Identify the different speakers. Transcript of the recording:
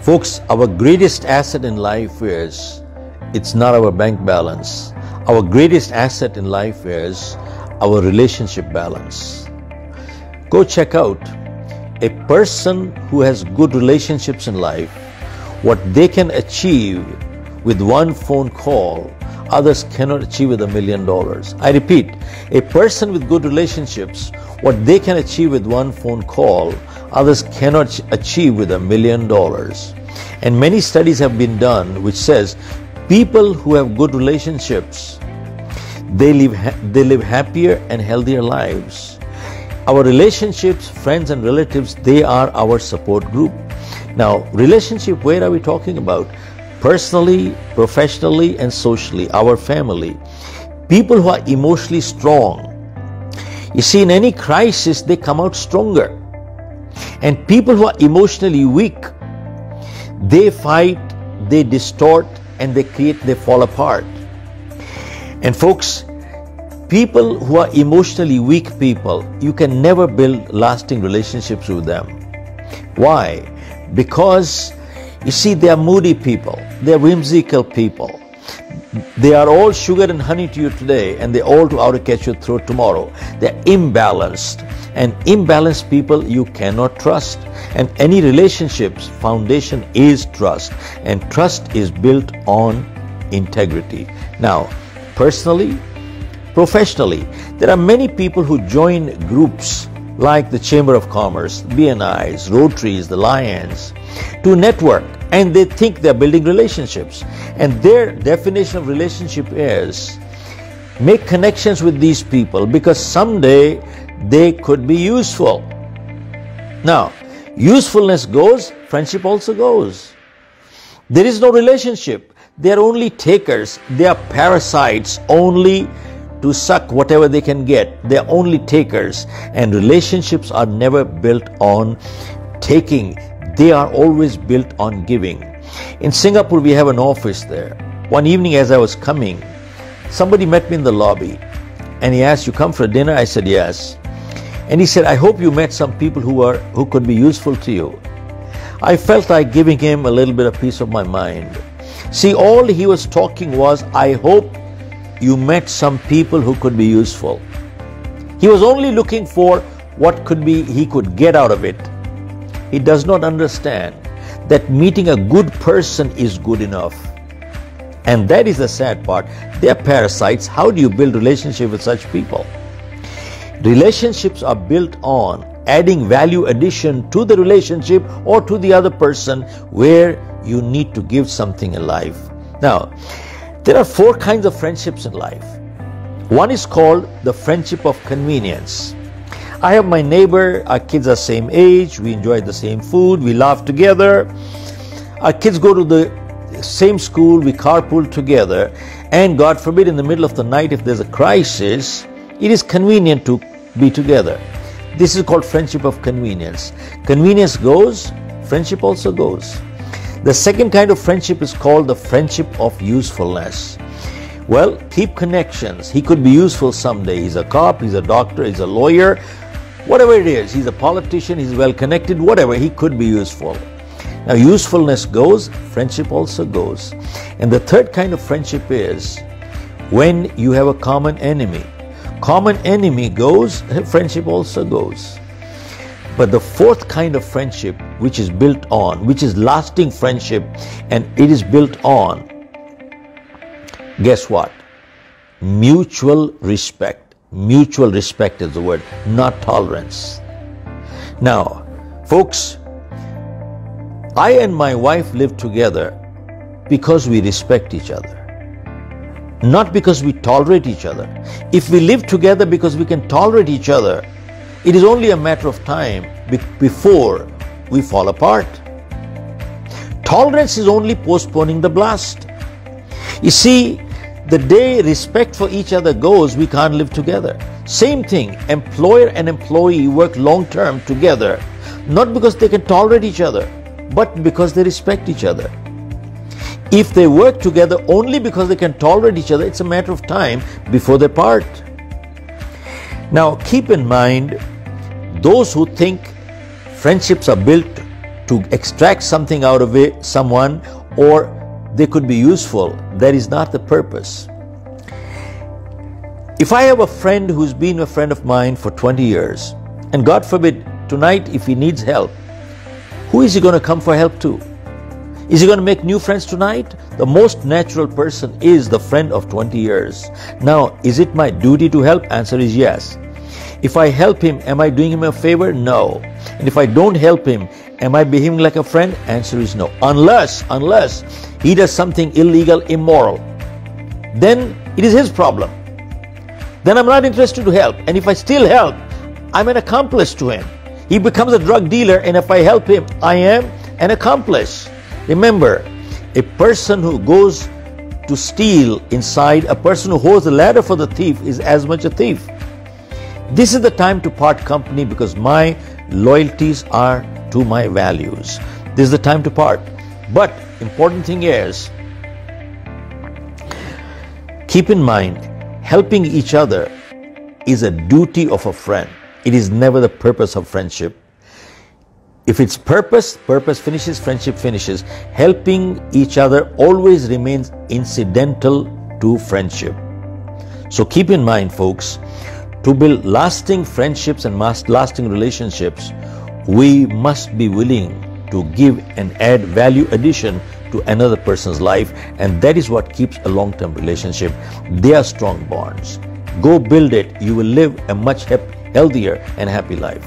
Speaker 1: Folks, our greatest asset in life it's not our bank balance. Our greatest asset in life is our relationship balance. Go check out a person who has good relationships in life, what they can achieve with one phone call, others cannot achieve with $1 million. I repeat, a person with good relationships, what they can achieve with one phone call, others cannot achieve with $1 million. And many studies have been done which says people who have good relationships, they live happier and healthier lives. Our relationships, friends and relatives, they are our support group. Now, relationship, where are we talking about? Personally, professionally, and socially, our family. People who are emotionally strong. You see, in any crisis, they come out stronger. And people who are emotionally weak, they fight, they distort, and they fall apart. And folks, people who are emotionally weak people, you can never build lasting relationships with them. Why? Because, you see, they are moody people, they are whimsical people. They are all sugar and honey to you today, and they're all out to catch your throat tomorrow. They're imbalanced. And imbalanced people you cannot trust. And any relationship's foundation is trust. And trust is built on integrity. Now, personally, professionally, there are many people who join groups like the Chamber of Commerce, BNIs, Rotaries, the Lions, to network, and they think they're building relationships. And their definition of relationship is make connections with these people because someday they could be useful. Now, usefulness goes, friendship also goes. There is no relationship. They are only takers. They are parasites only to suck whatever they can get. They are only takers. And relationships are never built on taking. They are always built on giving. In Singapore, we have an office there. One evening as I was coming, somebody met me in the lobby and he asked, "You come for dinner?" I said, "Yes." And he said, "I hope you met some people who could be useful to you." I felt like giving him a little bit of peace of my mind. See, all he was talking was, I hope you met some people who could be useful. He was only looking for what he could get out of it. He does not understand that meeting a good person is good enough. And that is the sad part. They are parasites. How do you build relationship with such people? Relationships are built on adding value addition to the relationship or to the other person where you need to give something in life. Now, there are 4 kinds of friendships in life. One is called the friendship of convenience. I have my neighbor, our kids are same age, we enjoy the same food, we laugh together. Our kids go to the same school, we carpool together, and God forbid in the middle of the night if there's a crisis, it is convenient to be together. This is called friendship of convenience. Convenience goes, friendship also goes. The second kind of friendship is called the friendship of usefulness. Well, keep connections. He could be useful someday. He's a cop, he's a doctor, he's a lawyer, whatever it is. He's a politician, he's well connected, whatever, he could be useful. Now, usefulness goes, friendship also goes. And the third kind of friendship is when you have a common enemy. Common enemy goes, friendship also goes. But the fourth kind of friendship, which is built on, which is lasting friendship, and it is built on, guess what? Mutual respect. Mutual respect is the word, not tolerance. Now, folks, I and my wife live together because we respect each other. Not because we tolerate each other. If we live together because we can tolerate each other, it is only a matter of time before we fall apart. Tolerance is only postponing the blast. You see, the day respect for each other goes, we can't live together. Same thing, employer and employee work long term together, not because they can tolerate each other, but because they respect each other. If they work together only because they can tolerate each other, it's a matter of time before they part. Now, keep in mind, those who think friendships are built to extract something out of it, someone, or they could be useful. That is not the purpose. If I have a friend who's been a friend of mine for 20 years, and God forbid, tonight if he needs help, who is he going to come for help to? Is he going to make new friends tonight? The most natural person is the friend of 20 years. Now, is it my duty to help? Answer is yes. If I help him, am I doing him a favor? No. And if I don't help him, am I behaving like a friend? Answer is no. Unless he does something illegal, immoral, then it is his problem. Then I'm not interested to help. And if I still help, I'm an accomplice to him. He becomes a drug dealer, and if I help him, I am an accomplice. Remember, a person who goes to steal inside, a person who holds the ladder for the thief is as much a thief. This is the time to part company, because my loyalties are to my values. This is the time to part. But important thing is, keep in mind, helping each other is a duty of a friend. It is never the purpose of friendship. If it's purpose finishes, friendship finishes. Helping each other always remains incidental to friendship. So keep in mind, folks, to build lasting friendships and lasting relationships, we must be willing to give and add value addition to another person's life, and that is what keeps a long-term relationship. They are strong bonds. Go build it. You will live a much healthier and happy life.